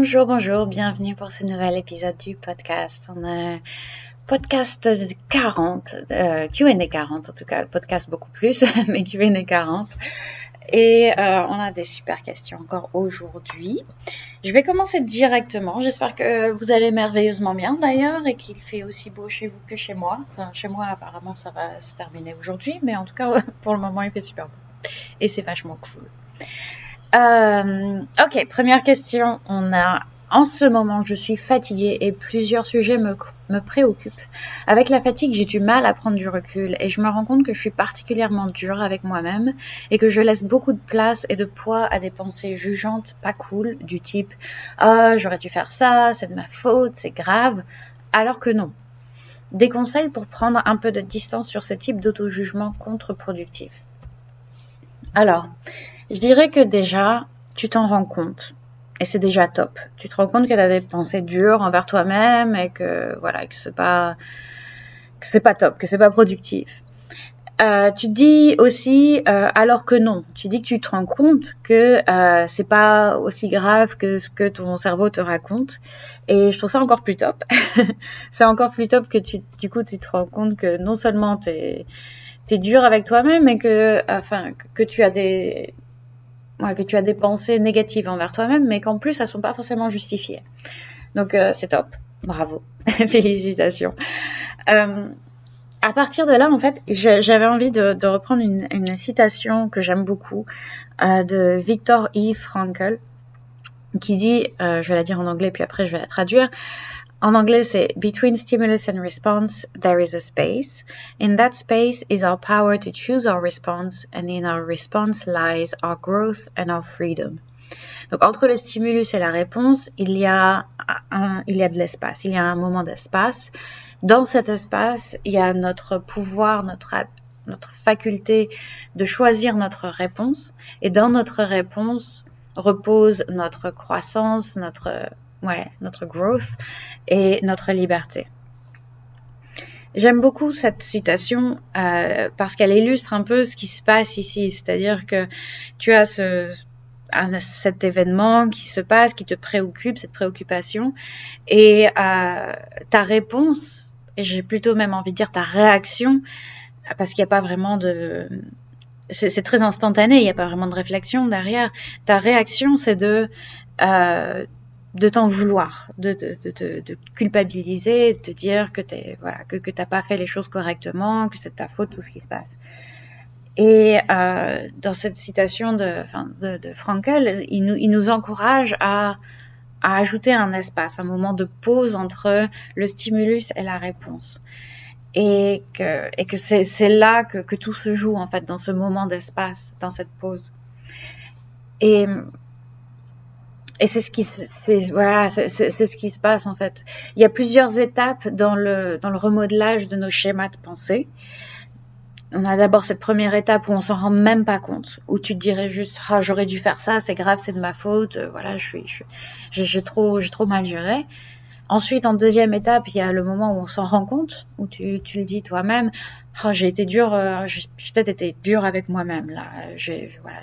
Bonjour, bonjour, bienvenue pour ce nouvel épisode du podcast. On a un podcast de 40, Q&A 40 en tout cas, podcast beaucoup plus, mais Q&A 40. Et on a des super questions encore aujourd'hui. Je vais commencer directement. J'espère que vous allez merveilleusement bien d'ailleurs et qu'il fait aussi beau chez vous que chez moi. Enfin, chez moi apparemment ça va se terminer aujourd'hui, mais en tout cas pour le moment il fait super beau. Et c'est vachement cool. Ok, première question. En ce moment, je suis fatiguée et plusieurs sujets me préoccupent. Avec la fatigue, j'ai du mal à prendre du recul et je me rends compte que je suis particulièrement dure avec moi-même et que je laisse beaucoup de place et de poids à des pensées jugeantes pas cool du type « j'aurais dû faire ça, c'est de ma faute, c'est grave », alors que non. Des conseils pour prendre un peu de distance sur ce type d'auto-jugement contre-productif. Alors, je dirais que déjà, tu t'en rends compte. Et c'est déjà top. Tu te rends compte que tu as des pensées dures envers toi-même et que voilà, que c'est pas top, que c'est pas productif. Tu dis aussi, alors que non, tu dis que tu te rends compte que c'est pas aussi grave que ce que ton cerveau te raconte. Et je trouve ça encore plus top. C'est encore plus top que tu te rends compte que non seulement t'es dur avec toi-même, mais que tu as des pensées négatives envers toi-même, mais qu'en plus, elles sont pas forcément justifiées. Donc, c'est top. Bravo. Félicitations. À partir de là, en fait, j'avais envie de reprendre une citation que j'aime beaucoup de Viktor E. Frankl, qui dit, je vais la dire en anglais, puis après je vais la traduire. En anglais, c'est « Between stimulus and response, there is a space. In that space is our power to choose our response, and in our response lies our growth and our freedom. » Donc, entre le stimulus et la réponse, il y a de l'espace, il y a un moment d'espace. Dans cet espace, il y a notre pouvoir, notre faculté de choisir notre réponse. Et dans notre réponse repose notre croissance, notre growth et notre liberté. J'aime beaucoup cette citation parce qu'elle illustre un peu ce qui se passe ici, c'est-à-dire que tu as cet événement qui se passe, qui te préoccupe, cette préoccupation, et ta réponse, et j'ai plutôt même envie de dire ta réaction, parce qu'il n'y a pas vraiment c'est très instantané, il n'y a pas vraiment de réflexion derrière. Ta réaction, c'est de t'en vouloir, de culpabiliser, de te dire que t'as pas fait les choses correctement, que c'est de ta faute tout ce qui se passe. Et dans cette citation de Frankl, il nous encourage à ajouter un espace, un moment de pause entre le stimulus et la réponse. Et que c'est là que tout se joue, en fait, dans ce moment d'espace, dans cette pause. Et c'est ce qui se passe, en fait. Il y a plusieurs étapes dans le remodelage de nos schémas de pensée. On a d'abord cette première étape où on s'en rend même pas compte, où tu te dirais juste j'aurais dû faire ça, c'est grave, c'est de ma faute, voilà, j'ai trop mal géré. Ensuite, en deuxième étape, il y a le moment où on s'en rend compte, où tu le dis toi-même, j'ai été dur, j'ai peut-être été dur avec moi-même là,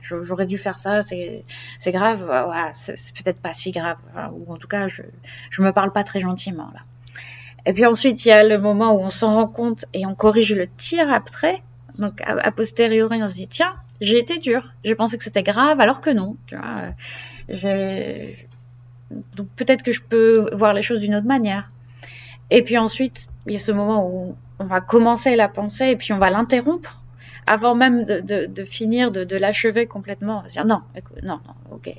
j'aurais dû faire ça, c'est grave, voilà, c'est peut-être pas si grave, ou en tout cas je me parle pas très gentiment là. Et puis ensuite, il y a le moment où on s'en rend compte et on corrige le tir après. Donc, a posteriori, on se dit, tiens, j'ai été dur. J'ai pensé que c'était grave, alors que non. Tu vois, donc, peut-être que je peux voir les choses d'une autre manière. Et puis ensuite, il y a ce moment où on va commencer la pensée et puis on va l'interrompre avant même de finir, de l'achever complètement. On va se dire, non, écoute, non, ok.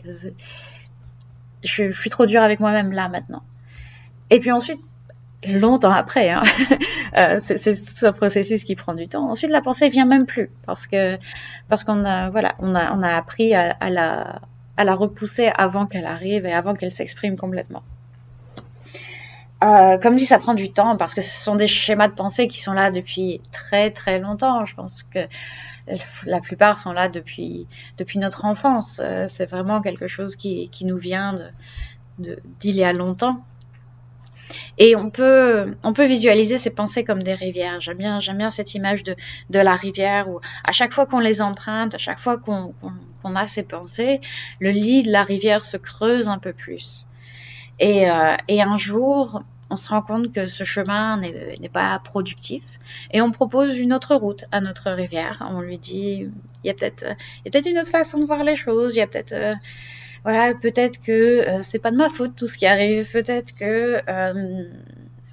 Je suis trop dur avec moi-même là, maintenant. Et puis ensuite, longtemps après, c'est tout un processus qui prend du temps. Ensuite, la pensée vient même plus parce qu'on a appris à la repousser avant qu'elle arrive et avant qu'elle s'exprime complètement. Comme dit, ça prend du temps parce que ce sont des schémas de pensée qui sont là depuis très très longtemps. Je pense que la plupart sont là depuis notre enfance. C'est vraiment quelque chose qui nous vient d'il y a longtemps. Et on peut visualiser ces pensées comme des rivières. J'aime bien cette image de la rivière où à chaque fois qu'on les emprunte, à chaque fois qu'on a ces pensées, le lit de la rivière se creuse un peu plus. Et un jour, on se rend compte que ce chemin n'est pas productif et on propose une autre route à notre rivière. On lui dit, il y a peut-être une autre façon de voir les choses, il y a peut-être voilà, peut-être que c'est pas de ma faute tout ce qui arrive, peut-être que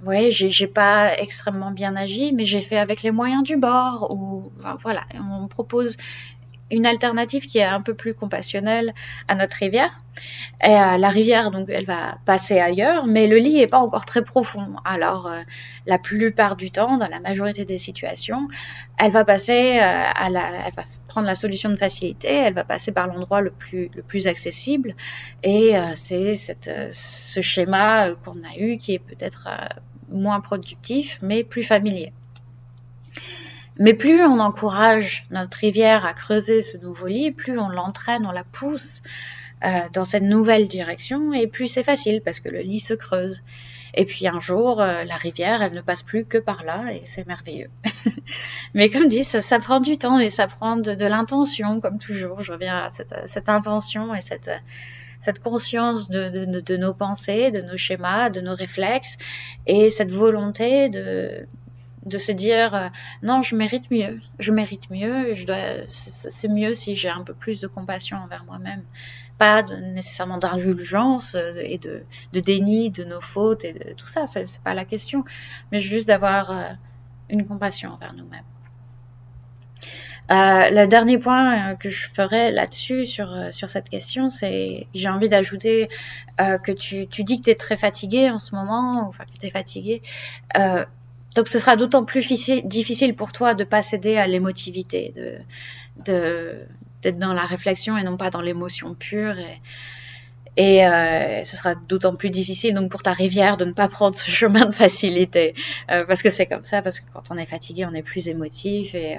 ouais, j'ai pas extrêmement bien agi, mais j'ai fait avec les moyens du bord, ou enfin, voilà, on propose une alternative qui est un peu plus compassionnelle à notre rivière. Et la rivière, donc, elle va passer ailleurs, mais le lit est pas encore très profond. Alors, la plupart du temps, dans la majorité des situations, elle va passer elle va prendre la solution de facilité, elle va passer par l'endroit le plus accessible, et c'est ce schéma qu'on a eu qui est peut-être moins productif, mais plus familier. Mais plus on encourage notre rivière à creuser ce nouveau lit, plus on l'entraîne, on la pousse dans cette nouvelle direction, et plus c'est facile parce que le lit se creuse. Et puis un jour, la rivière, elle ne passe plus que par là, et c'est merveilleux. Mais comme dit, ça prend du temps, et ça prend de l'intention, comme toujours. Je reviens à cette intention et cette conscience de nos pensées, de nos schémas, de nos réflexes, et cette volonté de se dire non, je mérite mieux, c'est mieux si j'ai un peu plus de compassion envers moi-même, pas nécessairement d'indulgence et de déni de nos fautes et de tout ça, c'est pas la question, mais juste d'avoir une compassion envers nous-mêmes. Le dernier point que je ferai là-dessus sur cette question, c'est j'ai envie d'ajouter que tu dis que tu es très fatigué en ce moment, enfin que tu es fatigué. Donc ce sera d'autant plus difficile pour toi de pas céder à l'émotivité, d'être dans la réflexion et non pas dans l'émotion pure. Et ce sera d'autant plus difficile donc pour ta rivière de ne pas prendre ce chemin de facilité, parce que c'est comme ça, parce que quand on est fatigué, on est plus émotif et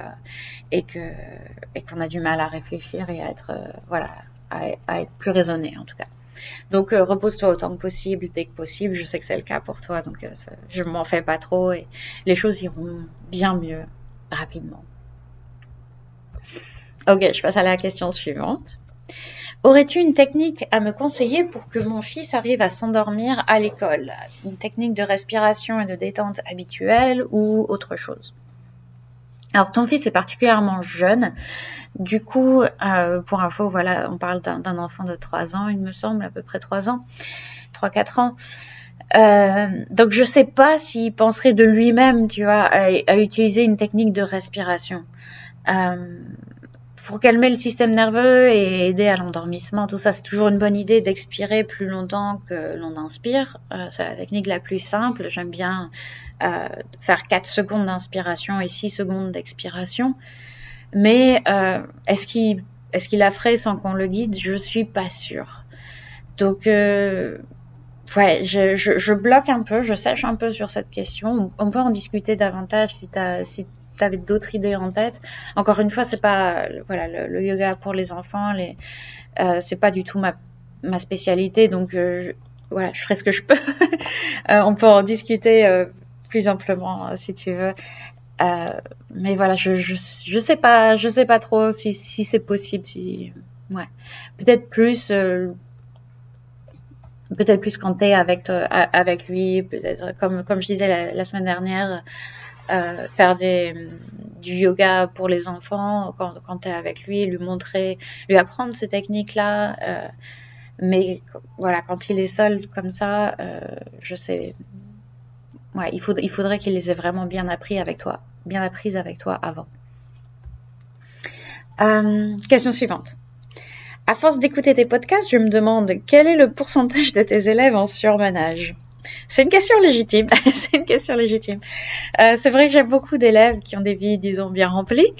qu'on a du mal à réfléchir et à être voilà, à être plus raisonné en tout cas. Donc repose-toi autant que possible, dès que possible. Je sais que c'est le cas pour toi, donc je m'en fais pas trop et les choses iront bien mieux rapidement. Ok, je passe à la question suivante. Aurais-tu une technique à me conseiller pour que mon fils arrive à s'endormir à l'école? Une technique de respiration et de détente habituelle ou autre chose? Alors ton fils est particulièrement jeune, du coup, pour info, voilà, on parle d'un enfant de 3 ans, il me semble, à peu près 3 ans, 3-4 ans. Donc je sais pas s'il penserait de lui-même, tu vois, à utiliser une technique de respiration. Pour calmer le système nerveux et aider à l'endormissement, tout ça, c'est toujours une bonne idée d'expirer plus longtemps que l'on inspire. C'est la technique la plus simple. J'aime bien faire 4 secondes d'inspiration et 6 secondes d'expiration. Mais est-ce qu'il la ferait sans qu'on le guide? Je suis pas sûre. Donc ouais, je bloque un peu, je sèche un peu sur cette question. On peut en discuter davantage si t'avais d'autres idées en tête. Encore une fois, c'est pas voilà le yoga pour les enfants, c'est pas du tout ma spécialité, donc voilà, je ferai ce que je peux. On peut en discuter plus amplement si tu veux. Mais voilà, je sais pas trop si c'est possible, ouais, peut-être plus quand t'es avec lui, peut-être comme je disais la semaine dernière, faire du yoga pour les enfants quand t'es avec lui, lui apprendre ces techniques-là. Mais voilà, quand il est seul comme ça, je sais, ouais, il faudrait qu'il les ait vraiment bien apprises avec toi avant. Question suivante. À force d'écouter tes podcasts, je me demande quel est le pourcentage de tes élèves en surmenage? C'est une question légitime. C'est une question légitime. C'est vrai que j'ai beaucoup d'élèves qui ont des vies, disons, bien remplies.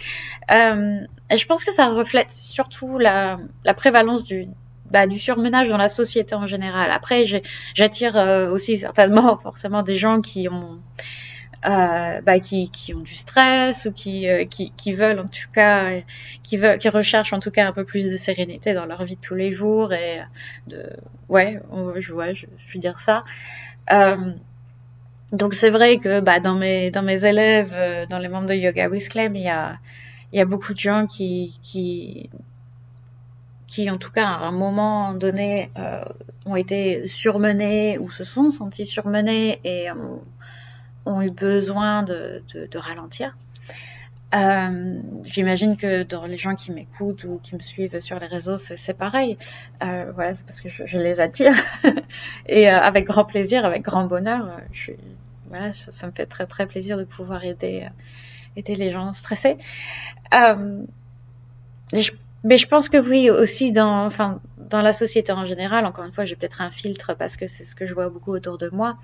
Et je pense que ça reflète surtout la prévalence du surmenage dans la société en général. Après, j'attire aussi certainement forcément des gens qui ont qui ont du stress ou qui veulent en tout cas qui recherchent en tout cas un peu plus de sérénité dans leur vie de tous les jours et je veux dire ça. Donc c'est vrai que dans mes élèves, dans les membres de Yoga with Clem, il y a beaucoup de gens qui qui en tout cas à un moment donné ont été surmenés ou se sont sentis surmenés et ont eu besoin de ralentir. J'imagine que dans les gens qui m'écoutent ou qui me suivent sur les réseaux, c'est pareil. Voilà, c'est parce que je les attire. Et avec grand plaisir, avec grand bonheur, voilà, ça me fait très très plaisir de pouvoir aider les gens stressés. Euh, mais je pense que oui, aussi enfin, dans la société en général, encore une fois, j'ai peut-être un filtre parce que c'est ce que je vois beaucoup autour de moi.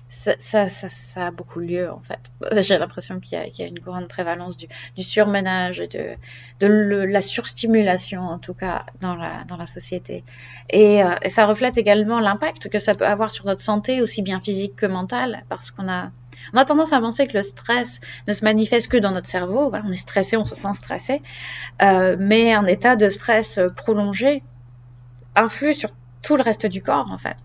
Ça a beaucoup lieu en fait. J'ai l'impression qu'il y a une grande prévalence du surmenage et de la surstimulation en tout cas dans la société. Et ça reflète également l'impact que ça peut avoir sur notre santé, aussi bien physique que mentale, parce qu'on a tendance à penser que le stress ne se manifeste que dans notre cerveau. Voilà, on est stressé, on se sent stressé, mais un état de stress prolongé influe sur tout le reste du corps en fait.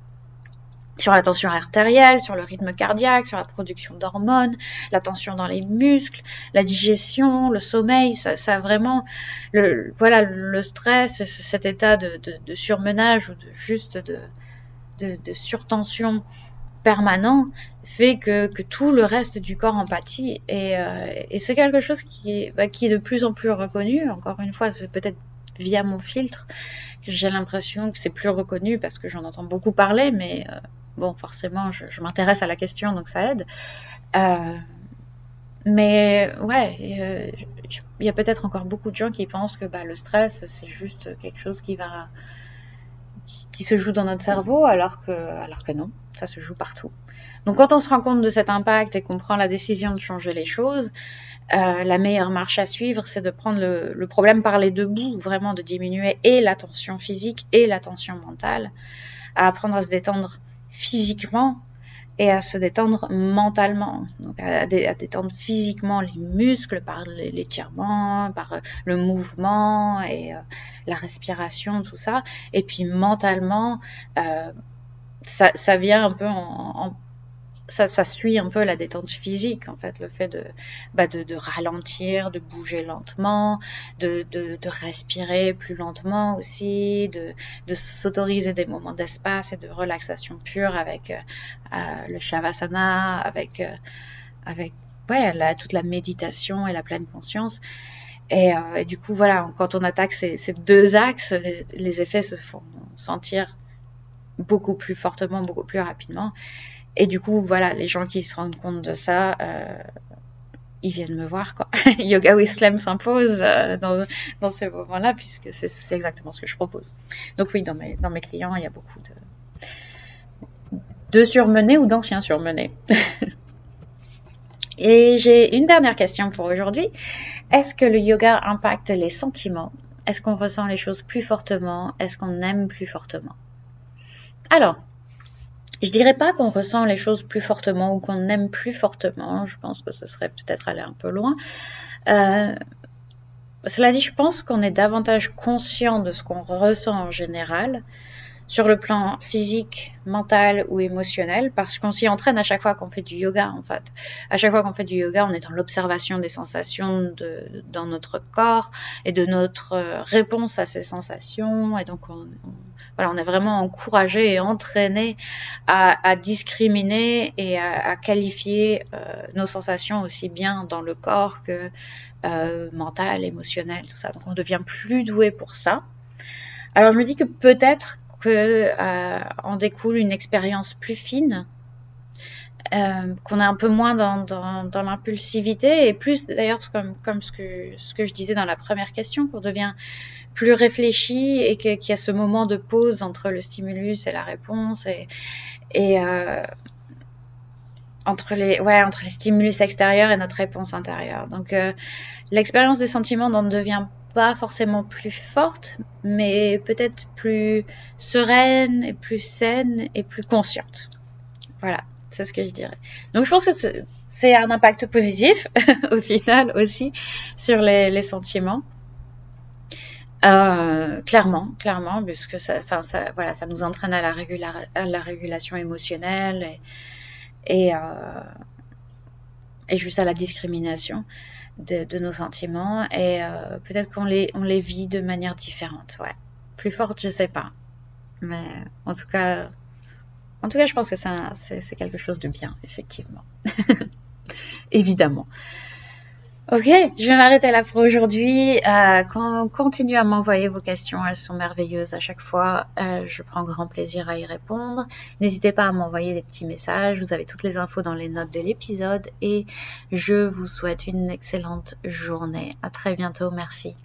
Sur la tension artérielle, sur le rythme cardiaque, sur la production d'hormones, la tension dans les muscles, la digestion, le sommeil, ça vraiment, voilà, le stress, cet état de surmenage ou de surtension permanent fait que tout le reste du corps en pâtit et c'est quelque chose qui est de plus en plus reconnu. Encore une fois, c'est peut-être via mon filtre que j'ai l'impression que c'est plus reconnu parce que j'en entends beaucoup parler, mais bon, forcément, je m'intéresse à la question, donc ça aide. Mais ouais, il y a peut-être encore beaucoup de gens qui pensent que le stress, c'est juste quelque chose qui se joue dans notre cerveau, alors que non, ça se joue partout. Donc quand on se rend compte de cet impact et qu'on prend la décision de changer les choses, la meilleure marche à suivre, c'est de prendre le problème par les deux bouts, vraiment de diminuer et la tension physique et la tension mentale, à apprendre à se détendre physiquement et à se détendre mentalement. Donc à détendre physiquement les muscles par l'étirement, par le mouvement et la respiration, tout ça. Et puis mentalement, ça vient un peu ça suit un peu la détente physique, en fait, le fait de ralentir, de bouger lentement, de respirer plus lentement aussi, de s'autoriser des moments d'espace et de relaxation pure avec le Shavasana, avec ouais, toute la méditation et la pleine conscience. Et du coup, voilà, quand on attaque ces deux axes, les effets se font sentir beaucoup plus fortement, beaucoup plus rapidement. Et du coup, voilà, les gens qui se rendent compte de ça, ils viennent me voir, quoi. Yoga with Slam s'impose dans ces moments-là, puisque c'est exactement ce que je propose. Donc oui, dans mes clients, il y a beaucoup de surmenés ou d'anciens surmenés. Et j'ai une dernière question pour aujourd'hui. Est-ce que le yoga impacte les sentiments? Est-ce qu'on ressent les choses plus fortement? Est-ce qu'on aime plus fortement? Alors, je dirais pas qu'on ressent les choses plus fortement ou qu'on aime plus fortement. Je pense que ce serait peut-être aller un peu loin. Cela dit, je pense qu'on est davantage conscient de ce qu'on ressent en général, sur le plan physique, mental ou émotionnel, parce qu'on s'y entraîne à chaque fois qu'on fait du yoga, en fait. À chaque fois qu'on fait du yoga, on est dans l'observation des sensations dans notre corps et de notre réponse à ces sensations. Et donc, voilà, on est vraiment encouragé et entraîné à discriminer et à qualifier nos sensations aussi bien dans le corps que mental, émotionnel, tout ça. Donc, on devient plus doué pour ça. Alors, je me dis que peut-être que en découle une expérience plus fine, qu'on est un peu moins dans l'impulsivité et plus d'ailleurs comme ce que je disais dans la première question, qu'on devient plus réfléchi et qu'il y a ce moment de pause entre le stimulus et la réponse et entre les stimulus extérieurs et notre réponse intérieure. Donc l'expérience des sentiments n'en devient pas forcément plus forte, mais peut-être plus sereine et plus saine et plus consciente. Voilà, c'est ce que je dirais. Donc je pense que c'est un impact positif au final aussi sur les sentiments. Clairement, puisque voilà, ça nous entraîne à la régulation émotionnelle et juste à la discrimination de nos sentiments et peut-être qu'on les vit de manière différente, ouais. Plus forte, je sais pas. Mais en tout cas, je pense que c'est quelque chose de bien, effectivement. Évidemment. Ok, je vais m'arrêter là pour aujourd'hui. Continuez à m'envoyer vos questions, elles sont merveilleuses à chaque fois. Je prends grand plaisir à y répondre. N'hésitez pas à m'envoyer des petits messages. Vous avez toutes les infos dans les notes de l'épisode et je vous souhaite une excellente journée. À très bientôt. Merci.